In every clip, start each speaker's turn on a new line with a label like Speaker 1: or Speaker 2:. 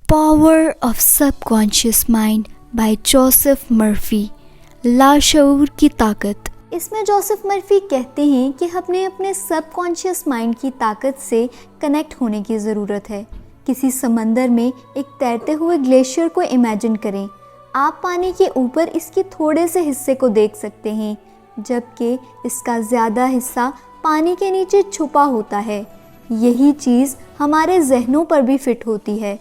Speaker 1: Power of subconscious mind by Joseph Murphy. लाशऊर की ताकत।
Speaker 2: इसमें जोसेफ मर्फी कहते हैं कि हमें अपने सबकॉन्शियस माइंड की ताकत से कनेक्ट होने की ज़रूरत है। किसी समंदर में एक तैरते हुए ग्लेशियर को इमेजिन करें। आप पानी के ऊपर इसके थोड़े से हिस्से को देख सकते हैं, जबकि इसका ज़्यादा हिस्सा पानी के नीचे छुपा होता है। यही चीज़ हमारे जहनों पर भी फिट होती है।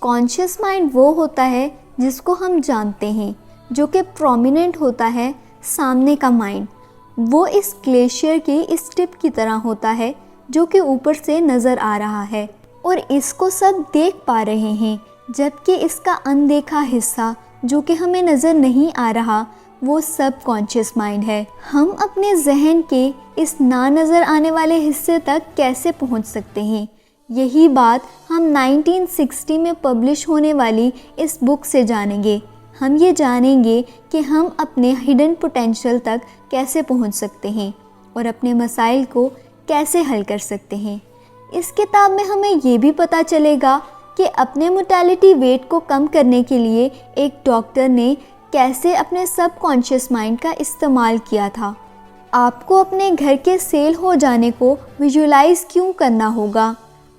Speaker 2: कॉन्शियस माइंड वो होता है जिसको हम जानते हैं, जो कि प्रोमिनेंट होता है सामने का माइंड। वो इस ग्लेशियर की इस टिप की तरह होता है जो कि ऊपर से नज़र आ रहा है और इसको सब देख पा रहे हैं, जबकि इसका अनदेखा हिस्सा जो कि हमें नज़र नहीं आ रहा वो सब कॉन्शियस माइंड है। हम अपने जहन के इस ना नज़र आने वाले हिस्से तक कैसे पहुंच सकते हैं, यही बात हम 1960 में पब्लिश होने वाली इस बुक से जानेंगे। हम ये जानेंगे कि हम अपने हिडन पोटेंशियल तक कैसे पहुंच सकते हैं और अपने मसाइल को कैसे हल कर सकते हैं। इस किताब में हमें ये भी पता चलेगा कि अपने मोर्टेलिटी वेट को कम करने के लिए एक डॉक्टर ने कैसे अपने सबकॉन्शियस माइंड का इस्तेमाल किया था। आपको अपने घर के सेल हो जाने को विजुलाइज क्यों करना होगा।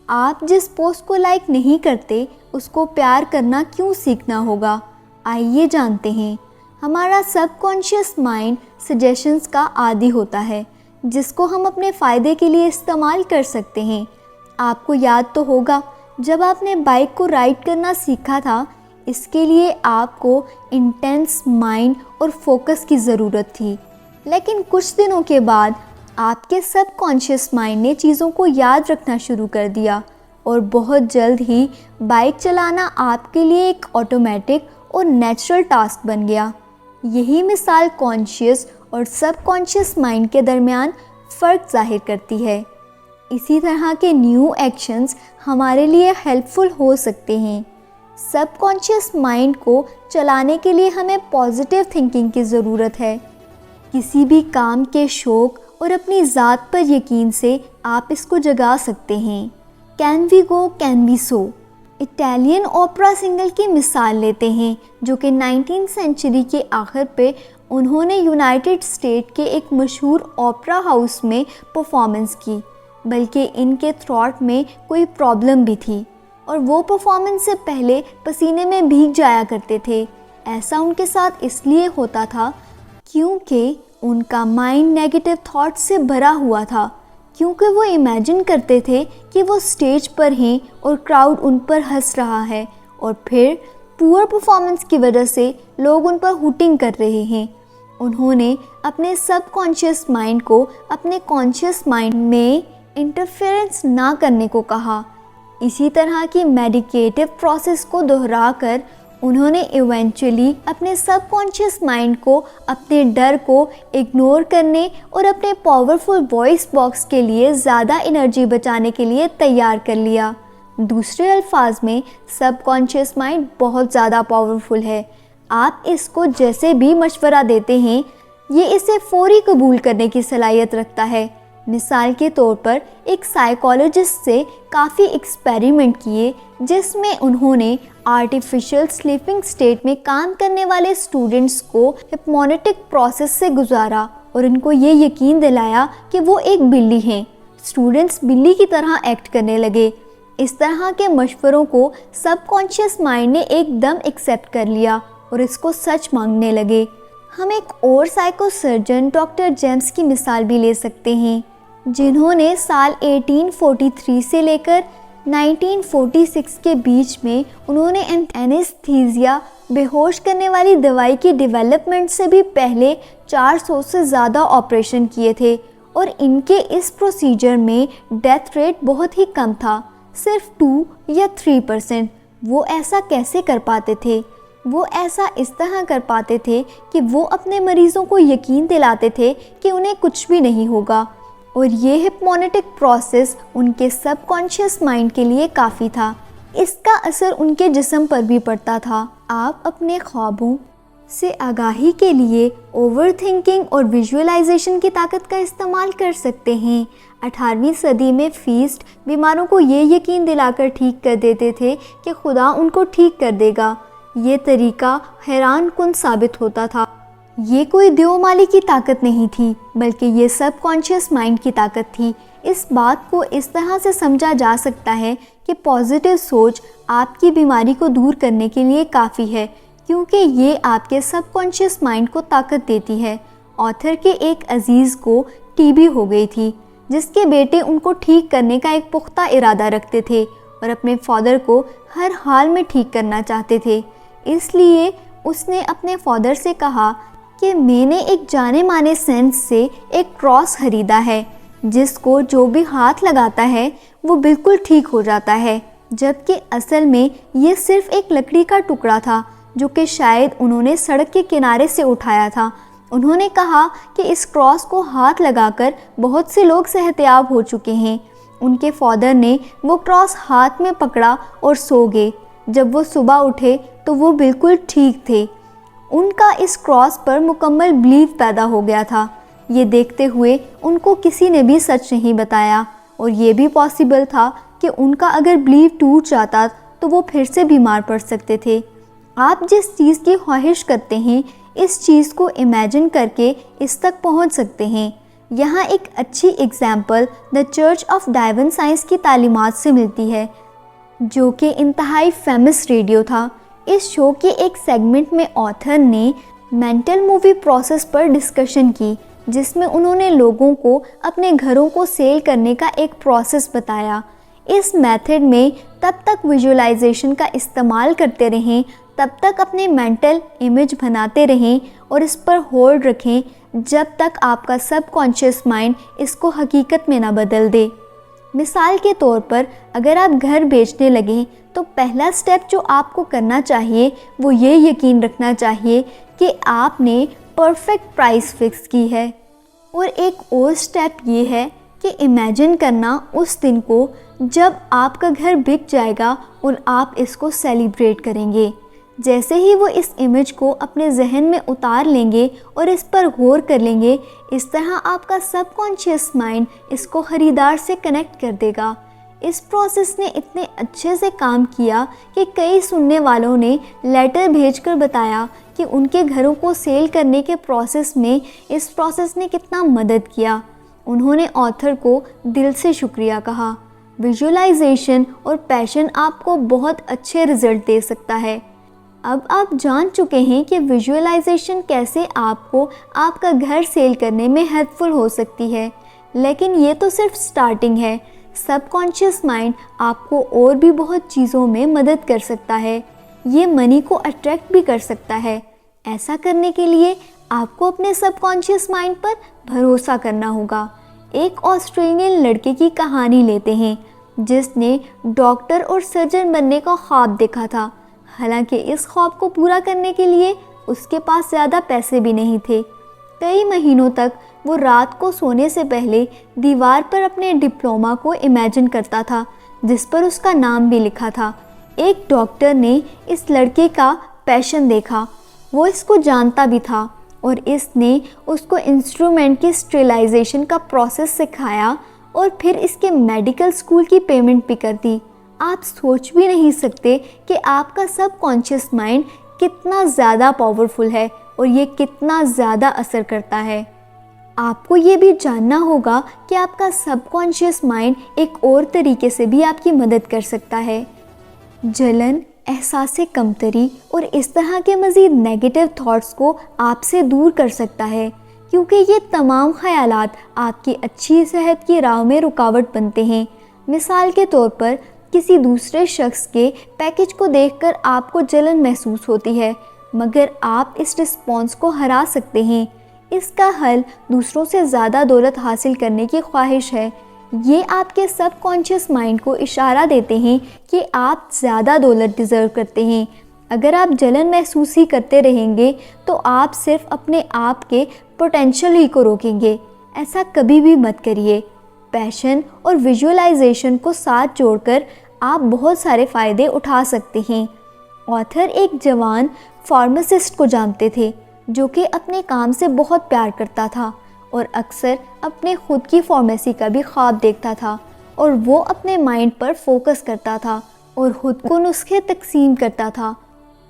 Speaker 2: आप जिस पोस्ट को लाइक नहीं करते उसको प्यार करना क्यों सीखना होगा। आइए जानते हैं। हमारा सबकॉन्शियस माइंड सजेशंस का आदी होता है, जिसको हम अपने फ़ायदे के लिए इस्तेमाल कर सकते हैं। आपको याद तो होगा, जब आपने बाइक को राइड करना सीखा था, इसके लिए आपको इंटेंस माइंड और फोकस की ज़रूरत थी। लेकिन कुछ दिनों के बाद आपके सबकॉन्शियस माइंड ने चीज़ों को याद रखना शुरू कर दिया और बहुत जल्द ही बाइक चलाना आपके लिए एक ऑटोमेटिक और नेचुरल टास्क बन गया। यही मिसाल कॉन्शियस और सबकॉन्शियस माइंड के दरमियान फ़र्क ज़ाहिर करती है। इसी तरह के न्यू एक्शंस हमारे लिए हेल्पफुल हो सकते हैं। सबकॉन्शियस माइंड को चलाने के लिए हमें पॉजिटिव थिंकिंग की ज़रूरत है। किसी भी काम के शौक़ और अपनी ज़ात पर यकीन से आप इसको जगा सकते हैं। Can we go can we so. Italian opera singer की मिसाल लेते हैं, जो कि 19वीं सेंचुरी के आखिर पे उन्होंने यूनाइटेड स्टेट के एक मशहूर ओपेरा हाउस में परफॉर्मेंस की। बल्कि इनके थ्रॉट में कोई प्रॉब्लम भी थी और वो परफॉर्मेंस से पहले पसीने में भीग जाया करते थे। ऐसा उनके साथ इसलिए होता था क्योंकि उनका माइंड नेगेटिव थॉट से भरा हुआ था, क्योंकि वो इमेजिन करते थे कि वो स्टेज पर हैं और क्राउड उन पर हंस रहा है और फिर पुअर परफॉर्मेंस की वजह से लोग उन पर हुटिंग कर रहे हैं। उन्होंने अपने सबकॉन्शियस माइंड को अपने कॉन्शियस माइंड में इंटरफेरेंस ना करने को कहा। इसी तरह की मेडिकेटिव प्रोसेस को दोहराकर उन्होंने इवेंचुअली अपने सबकॉन्शियस माइंड को अपने डर को इग्नोर करने और अपने पावरफुल वॉइस बॉक्स के लिए ज़्यादा एनर्जी बचाने के लिए तैयार कर लिया। दूसरे अल्फाज में सबकॉन्शियस माइंड बहुत ज़्यादा पावरफुल है। आप इसको जैसे भी मशवरा देते हैं, ये इसे फौरी कबूल करने की सलाहियत रखता है। मिसाल के तौर पर एक साइकोलॉजिस्ट से काफ़ी एक्सपेरिमेंट किए, जिसमें उन्होंने आर्टिफिशियल स्लीपिंग स्टेट में काम करने वाले स्टूडेंट्स को हिप्नोटिक प्रोसेस से गुजारा और इनको ये यकीन दिलाया कि वो एक बिल्ली हैं। स्टूडेंट्स बिल्ली की तरह एक्ट करने लगे। इस तरह के मशवरों को सबकॉन्शियस माइंड ने एकदम एक्सेप्ट कर लिया और इसको सच मांगने लगे। हम एक और साइको सर्जन डॉक्टर जेम्स की मिसाल भी ले सकते हैं, जिन्होंने साल 1843 से लेकर 1946 के बीच में उन्होंने एनेस्थीसिया बेहोश करने वाली दवाई की डेवलपमेंट से भी पहले 400 से ज़्यादा ऑपरेशन किए थे और इनके इस प्रोसीजर में डेथ रेट बहुत ही कम था, सिर्फ 2 या 3%। वो ऐसा कैसे कर पाते थे? वो ऐसा इस तरह कर पाते थे कि वो अपने मरीज़ों को यकीन दिलाते थे कि उन्हें कुछ भी नहीं होगा और ये हिप्नोटिक प्रोसेस उनके सबकॉन्शियस माइंड के लिए काफ़ी था। इसका असर उनके जिस्म पर भी पड़ता था। आप अपने ख्वाबों से आगाही के लिए ओवर थिंकिंग और विजुअलाइजेशन की ताकत का इस्तेमाल कर सकते हैं। 18वीं सदी में फीस्ट बीमारों को ये यकीन दिलाकर ठीक कर देते थे कि खुदा उनको ठीक कर देगा। ये तरीका हैरान कुन साबित होता था। ये कोई देवमाली की ताकत नहीं थी, बल्कि ये सबकॉन्शियस माइंड की ताकत थी। इस बात को इस तरह से समझा जा सकता है कि पॉजिटिव सोच आपकी बीमारी को दूर करने के लिए काफ़ी है, क्योंकि ये आपके सबकॉन्शियस माइंड को ताकत देती है। ऑथर के एक अजीज़ को टीबी हो गई थी, जिसके बेटे उनको ठीक करने का एक पुख्ता इरादा रखते थे और अपने फादर को हर हाल में ठीक करना चाहते थे। इसलिए उसने अपने फादर से कहा कि मैंने एक जाने माने सेंस से एक क्रॉस खरीदा है, जिसको जो भी हाथ लगाता है वो बिल्कुल ठीक हो जाता है, जबकि असल में ये सिर्फ एक लकड़ी का टुकड़ा था जो कि शायद उन्होंने सड़क के किनारे से उठाया था। उन्होंने कहा कि इस क्रॉस को हाथ लगाकर बहुत से लोग सेहतयाब हो चुके हैं। उनके फादर ने वो क्रॉस हाथ में पकड़ा और सो गए। जब वो सुबह उठे तो वो बिल्कुल ठीक थे। उनका इस क्रॉस पर मुकम्मल बिलीव पैदा हो गया था। ये देखते हुए उनको किसी ने भी सच नहीं बताया, और ये भी पॉसिबल था कि उनका अगर बिलीव टूट जाता तो वो फिर से बीमार पड़ सकते थे। आप जिस चीज़ की ख्वाहिश करते हैं, इस चीज़ को इमेजिन करके इस तक पहुंच सकते हैं। यहाँ एक अच्छी example the church of divine science की तालीमात से मिलती है, जो कि इंतहाई फेमस रेडियो था। इस शो के एक सेगमेंट में ऑथर ने मेंटल मूवी प्रोसेस पर डिस्कशन की, जिसमें उन्होंने लोगों को अपने घरों को सेल करने का एक प्रोसेस बताया। इस मेथड में तब तक विजुअलाइजेशन का इस्तेमाल करते रहें, तब तक अपने मेंटल इमेज बनाते रहें और इस पर होल्ड रखें जब तक आपका सबकॉन्शियस माइंड इसको हकीकत में ना बदल दे। मिसाल के तौर पर अगर आप घर बेचने लगें तो पहला स्टेप जो आपको करना चाहिए वो ये यकीन रखना चाहिए कि आपने परफेक्ट प्राइस फिक्स की है। और एक और स्टेप ये है कि इमेजिन करना उस दिन को जब आपका घर बिक जाएगा और आप इसको सेलिब्रेट करेंगे। जैसे ही वो इस इमेज को अपने जहन में उतार लेंगे और इस पर गौर कर लेंगे, इस तरह आपका सबकॉन्शियस माइंड इसको ख़रीदार से कनेक्ट कर देगा। इस प्रोसेस ने इतने अच्छे से काम किया कि कई सुनने वालों ने लेटर भेजकर बताया कि उनके घरों को सेल करने के प्रोसेस में इस प्रोसेस ने कितना मदद किया। उन्होंने ऑथर को दिल से शुक्रिया कहा। विजुअलाइजेशन और पैशन आपको बहुत अच्छे रिजल्ट दे सकता है। अब आप जान चुके हैं कि विजुअलाइजेशन कैसे आपको आपका घर सेल करने में हेल्पफुल हो सकती है, लेकिन ये तो सिर्फ स्टार्टिंग है। सबकॉन्शियस माइंड आपको और भी बहुत चीज़ों में मदद कर सकता है। ये मनी को अट्रैक्ट भी कर सकता है। ऐसा करने के लिए आपको अपने सबकॉन्शियस माइंड पर भरोसा करना होगा। एक ऑस्ट्रेलियन लड़के की कहानी लेते हैं जिसने डॉक्टर और सर्जन बनने का ख्वाब देखा था। हालांकि इस ख्वाब को पूरा करने के लिए उसके पास ज़्यादा पैसे भी नहीं थे। कई महीनों तक वो रात को सोने से पहले दीवार पर अपने डिप्लोमा को इमेजिन करता था, जिस पर उसका नाम भी लिखा था। एक डॉक्टर ने इस लड़के का पैशन देखा, वो इसको जानता भी था और इसने उसको इंस्ट्रूमेंट की स्टेरिलाइजेशन का प्रोसेस सिखाया और फिर इसके मेडिकल स्कूल की पेमेंट भी कर दी। आप सोच भी नहीं सकते कि आपका सबकॉन्शियस माइंड कितना ज़्यादा पावरफुल है और ये कितना ज़्यादा असर करता है। आपको ये भी जानना होगा कि आपका सबकॉन्शियस माइंड एक और तरीके से भी आपकी मदद कर सकता है। जलन, एहसास कमतरी और इस तरह के मज़ीद नेगेटिव थॉट्स को आपसे दूर कर सकता है, क्योंकि ये तमाम ख़यालात आपकी अच्छी सेहत की राह में रुकावट बनते हैं। मिसाल के तौर पर किसी दूसरे शख्स के पैकेज को देखकर आपको जलन महसूस होती है, मगर आप इस रिस्पॉन्स को हरा सकते हैं। इसका हल दूसरों से ज़्यादा दौलत हासिल करने की ख्वाहिश है। ये आपके सबकॉन्शियस माइंड को इशारा देते हैं कि आप ज़्यादा दौलत डिज़र्व करते हैं। अगर आप जलन महसूस ही करते रहेंगे तो आप सिर्फ अपने आप के पोटेंशियल ही को रोकेंगे। ऐसा कभी भी मत करिए। पैशन और विजुअलाइजेशन को साथ जोड़कर आप बहुत सारे फ़ायदे उठा सकते हैं। ऑथर एक जवान फार्मासिस्ट को जानते थे जो कि अपने काम से बहुत प्यार करता था और अक्सर अपने खुद की फार्मेसी का भी ख्वाब देखता था और वो अपने माइंड पर फोकस करता था और ख़ुद को नुस्खे तकसीम करता था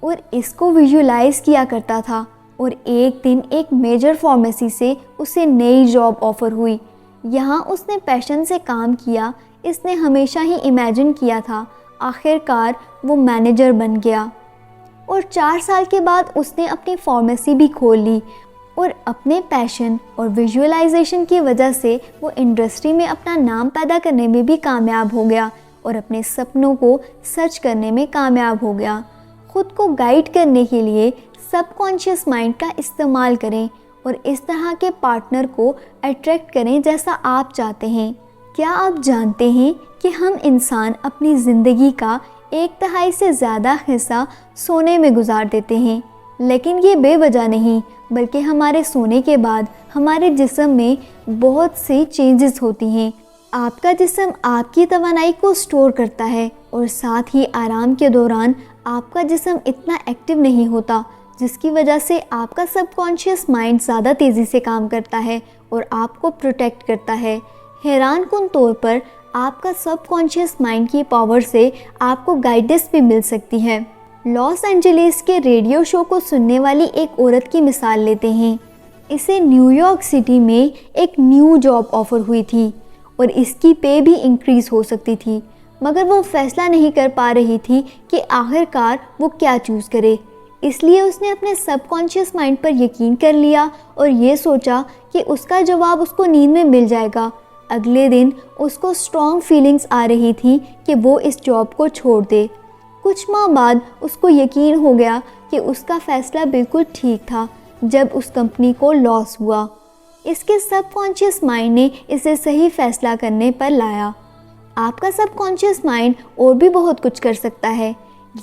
Speaker 2: और इसको विजुलाइज किया करता था। और एक दिन एक मेजर फार्मेसी से उसे नई जॉब ऑफ़र हुई। यहाँ उसने पैशन से काम किया, इसने हमेशा ही इमेजिन किया था। आखिरकार वो मैनेजर बन गया और 4 साल के बाद उसने अपनी फार्मेसी भी खोल ली और अपने पैशन और विजुअलाइजेशन की वजह से वो इंडस्ट्री में अपना नाम पैदा करने में भी कामयाब हो गया और अपने सपनों को सच करने में कामयाब हो गया। ख़ुद को गाइड करने के लिए सबकॉन्शियस माइंड का इस्तेमाल करें और इस तरह के पार्टनर को अट्रैक्ट करें जैसा आप चाहते हैं। क्या आप जानते हैं कि हम इंसान अपनी ज़िंदगी का 1/3 से ज़्यादा हिस्सा सोने में गुजार देते हैं, लेकिन ये बेवजह नहीं, बल्कि हमारे सोने के बाद हमारे जिस्म में बहुत सी चेंजेस होती हैं। आपका जिस्म आपकी तवानाई को स्टोर करता है और साथ ही आराम के दौरान आपका जिस्म इतना एक्टिव नहीं होता, जिसकी वजह से आपका सबकॉन्शियस माइंड ज़्यादा तेज़ी से काम करता है और आपको प्रोटेक्ट करता है। हैरानकुन तौर पर आपका सबकॉन्शियस माइंड की पावर से आपको गाइडेंस भी मिल सकती है। लॉस एंजलिस के रेडियो शो को सुनने वाली एक औरत की मिसाल लेते हैं। इसे न्यूयॉर्क सिटी में एक न्यू जॉब ऑफ़र हुई थी और इसकी पे भी इंक्रीज़ हो सकती थी, मगर वो फैसला नहीं कर पा रही थी कि आखिरकार वो क्या चूज़ करे। इसलिए उसने अपने सबकॉन्शियस माइंड पर यकीन कर लिया और ये सोचा कि उसका जवाब उसको नींद में मिल जाएगा। अगले दिन उसको स्ट्रॉन्ग फीलिंग्स आ रही थी कि वो इस जॉब को छोड़ दे। कुछ माह बाद उसको यकीन हो गया कि उसका फ़ैसला बिल्कुल ठीक था जब उस कंपनी को लॉस हुआ। इसके सबकॉन्शियस माइंड ने इसे सही फ़ैसला करने पर लाया। आपका सबकॉन्शियस माइंड और भी बहुत कुछ कर सकता है।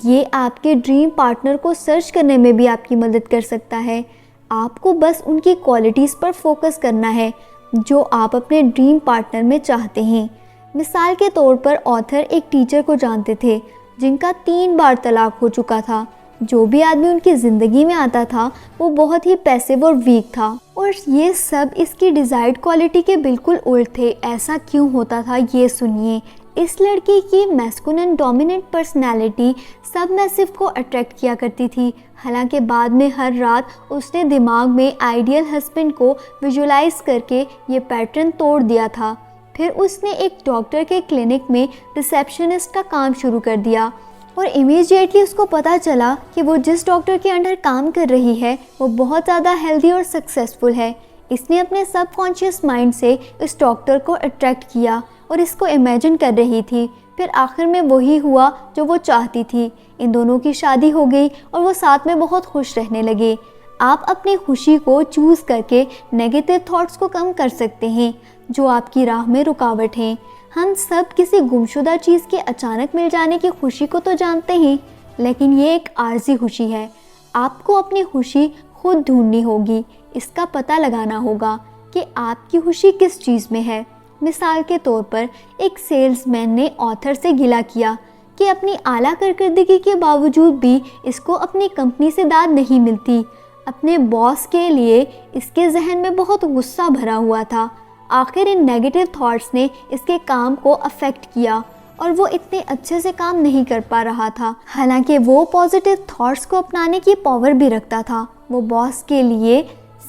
Speaker 2: ये आपके ड्रीम पार्टनर को सर्च करने में भी आपकी मदद कर सकता है। आपको बस उनकी क्वालिटीज़ पर फोकस करना है जो आप अपने ड्रीम पार्टनर में चाहते हैं। मिसाल के तौर पर ऑथर एक टीचर को जानते थे जिनका 3 बार तलाक हो चुका था। जो भी आदमी उनकी ज़िंदगी में आता था वो बहुत ही पैसिव और वीक था और ये सब इसकी डिज़ायर्ड क्वालिटी के बिल्कुल उल्ट थे। ऐसा क्यों होता था, ये सुनिए। इस लड़की की मैस्कुलिन डोमिनेंट पर्सनैलिटी सबमिसिव को अट्रैक्ट किया करती थी। हालांकि बाद में हर रात उसने दिमाग में आइडियल हस्बैंड को विजुलाइज करके ये पैटर्न तोड़ दिया था। फिर उसने एक डॉक्टर के क्लिनिक में रिसेप्शनिस्ट का काम शुरू कर दिया और इमीडिएटली उसको पता चला कि वो जिस डॉक्टर के अंडर काम कर रही है वो बहुत ज़्यादा हेल्दी और सक्सेसफुल है। इसने अपने सबकॉन्शियस माइंड से इस डॉक्टर को अट्रैक्ट किया और इसको इमेजिन कर रही थी। फिर आखिर में वही हुआ जो वो चाहती थी। इन दोनों की शादी हो गई और वो साथ में बहुत खुश रहने लगे। आप अपनी खुशी को चूज़ करके नेगेटिव थॉट्स को कम कर सकते हैं जो आपकी राह में रुकावट हैं। हम सब किसी गुमशुदा चीज़ के अचानक मिल जाने की खुशी को तो जानते हैं, लेकिन ये एक आर्जी खुशी है। आपको अपनी खुशी खुद ढूंढनी होगी। इसका पता लगाना होगा कि आपकी खुशी किस चीज़ में है। मिसाल के तौर पर एक सेल्समैन ने ऑथर से गिला किया कि अपनी आला कारकर्दगी के बावजूद भी इसको अपनी कंपनी से दाद नहीं मिलती। अपने बॉस के लिए इसके जहन में बहुत गुस्सा भरा हुआ था। आखिर इन नेगेटिव थॉट्स ने इसके काम को अफेक्ट किया और वो इतने अच्छे से काम नहीं कर पा रहा था। हालांकि वो पॉजिटिव थॉट्स को अपनाने की पावर भी रखता था। वो बॉस के लिए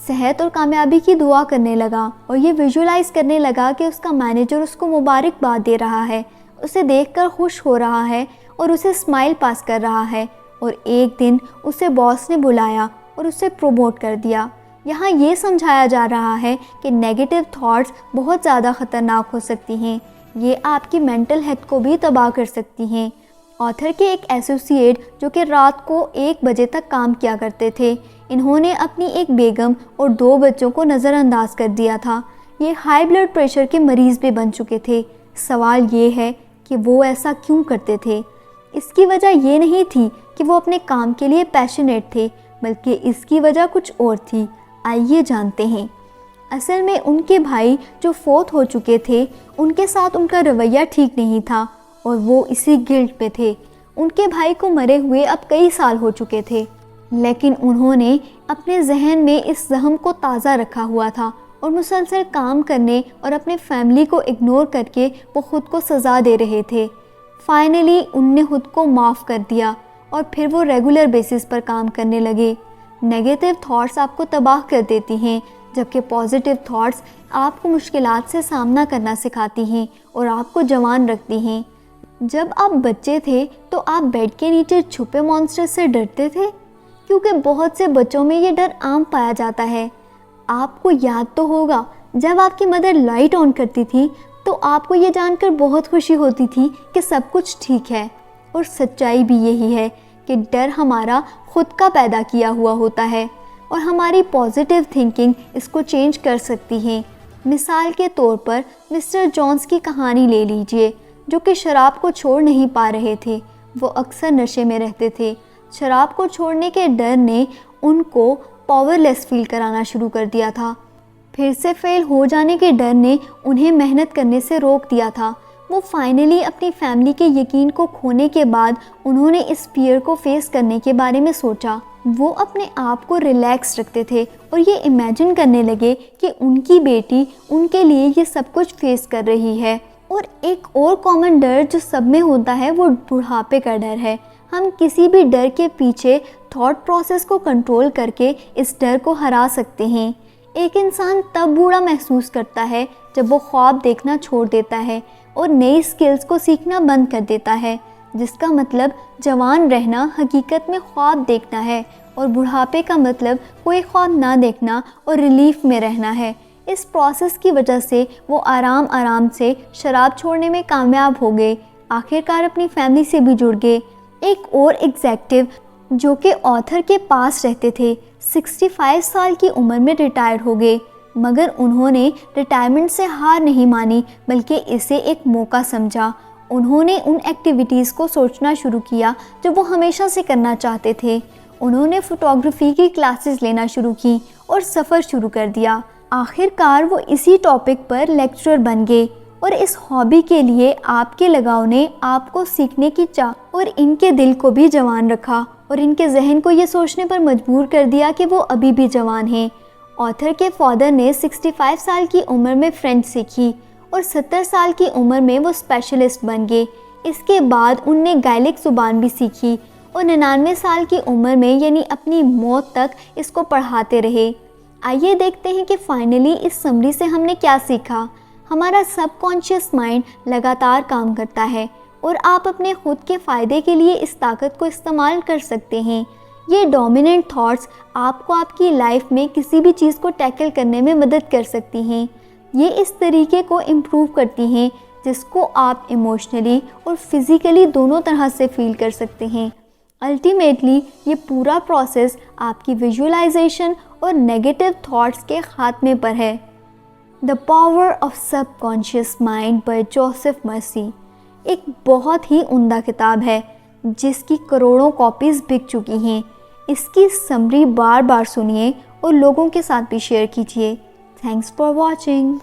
Speaker 2: सेहत और कामयाबी की दुआ करने लगा और ये विजुलाइज करने लगा कि उसका मैनेजर उसको मुबारकबाद दे रहा है, उसे देखकर खुश हो रहा है और उसे स्माइल पास कर रहा है। और एक दिन उसे बॉस ने बुलाया और उसे प्रमोट कर दिया। यहाँ ये समझाया जा रहा है कि नेगेटिव थॉट्स बहुत ज़्यादा ख़तरनाक हो सकती हैं। ये आपकी मेंटल हेल्थ को भी तबाह कर सकती हैं। ऑथर के एक एसोसिएट जो कि रात को 1 बजे तक काम किया करते थे, इन्होंने अपनी एक बेगम और 2 बच्चों को नज़रअंदाज कर दिया था। ये हाई ब्लड प्रेशर के मरीज़ भी बन चुके थे। सवाल ये है कि वो ऐसा क्यों करते थे। इसकी वजह ये नहीं थी कि वो अपने काम के लिए पैशनेट थे, बल्कि इसकी वजह कुछ और थी। आइए जानते हैं। असल में उनके भाई जो फोत हो चुके थे, उनके साथ उनका रवैया ठीक नहीं था और वो इसी गिल्ट में थे। उनके भाई को मरे हुए अब कई साल हो चुके थे, लेकिन उन्होंने अपने जहन में इस जख्म को ताज़ा रखा हुआ था और मुसलसल काम करने और अपने फैमिली को इग्नोर करके वो ख़ुद को सज़ा दे रहे थे। फाइनली उनने खुद को माफ़ कर दिया और फिर वो रेगुलर बेसिस पर काम करने लगे। नेगेटिव थॉट्स आपको तबाह कर देती हैं, जबकि पॉजिटिव थॉट्स आपको मुश्किलात से सामना करना सिखाती हैं और आपको जवान रखती हैं। जब आप बच्चे थे तो आप बेड के नीचे छुपे मॉन्स्टर से डरते थे, क्योंकि बहुत से बच्चों में ये डर आम पाया जाता है। आपको याद तो होगा जब आपकी मदर लाइट ऑन करती थी तो आपको ये जानकर बहुत खुशी होती थी कि सब कुछ ठीक है। और सच्चाई भी यही है कि डर हमारा खुद का पैदा किया हुआ होता है और हमारी पॉजिटिव थिंकिंग इसको चेंज कर सकती है। मिसाल के तौर पर मिस्टर जॉन्स की कहानी ले लीजिए, जो कि शराब को छोड़ नहीं पा रहे थे। वो अक्सर नशे में रहते थे। शराब को छोड़ने के डर ने उनको पावरलेस फील कराना शुरू कर दिया था। फिर से फेल हो जाने के डर ने उन्हें मेहनत करने से रोक दिया था। वो फाइनली अपनी फैमिली के यकीन को खोने के बाद उन्होंने इस फियर को फेस करने के बारे में सोचा। वो अपने आप को रिलैक्स रखते थे और ये इमेजिन करने लगे कि उनकी बेटी उनके लिए ये सब कुछ फेस कर रही है। और एक और कॉमन डर जो सब में होता है वो बुढ़ापे का डर है। हम किसी भी डर के पीछे थॉट प्रोसेस को कंट्रोल करके इस डर को हरा सकते हैं। एक इंसान तब बूढ़ा महसूस करता है जब वो ख्वाब देखना छोड़ देता है और नई स्किल्स को सीखना बंद कर देता है, जिसका मतलब जवान रहना हकीकत में ख्वाब देखना है और बुढ़ापे का मतलब कोई ख्वाब ना देखना और रिलीफ में रहना है। इस प्रोसेस की वजह से वो आराम आराम से शराब छोड़ने में कामयाब हो गए, आखिरकार अपनी फैमिली से भी जुड़ गए। एक और एग्जेक्टिव जो कि ऑथर के पास रहते थे 65 साल की उम्र में रिटायर्ड हो गए, मगर उन्होंने रिटायरमेंट से हार नहीं मानी बल्कि इसे एक मौका समझा। उन्होंने उन एक्टिविटीज़ को सोचना शुरू किया जो वो हमेशा से करना चाहते थे। उन्होंने फ़ोटोग्राफी की क्लासेस लेना शुरू की और सफ़र शुरू कर दिया। आखिरकार वो इसी टॉपिक पर लेक्चरर बन गए और इस हॉबी के लिए आपके लगाव ने आपको सीखने की चाह और इनके दिल को भी जवान रखा और इनके जहन को ये सोचने पर मजबूर कर दिया कि वो अभी भी जवान हैं। ऑथर के फादर ने 65 साल की उम्र में फ्रेंच सीखी और 70 साल की उम्र में वो स्पेशलिस्ट बन गए। इसके बाद उनने गायलिक ज़ुबान भी सीखी और 99 साल की उम्र में यानी अपनी मौत तक इसको पढ़ाते रहे। आइए देखते हैं कि फाइनली इस समरी से हमने क्या सीखा। हमारा सबकॉन्शियस माइंड लगातार काम करता है और आप अपने खुद के फ़ायदे के लिए इस ताकत को इस्तेमाल कर सकते हैं। ये डोमिनेंट थॉट्स आपको आपकी लाइफ में किसी भी चीज़ को टैकल करने में मदद कर सकती हैं। ये इस तरीके को इम्प्रूव करती हैं जिसको आप इमोशनली और फिज़िकली दोनों तरह से फील कर सकते हैं। अल्टीमेटली ये पूरा प्रोसेस आपकी विजुअलाइजेशन और नेगेटिव थॉट्स के खात्मे पर है। The power of subconscious mind by Joseph Murphy एक बहुत ही उम्दा किताब है जिसकी करोड़ों कॉपीज़ बिक चुकी हैं। इसकी समरी बार बार सुनिए और लोगों के साथ भी शेयर कीजिए। Thanks for watching.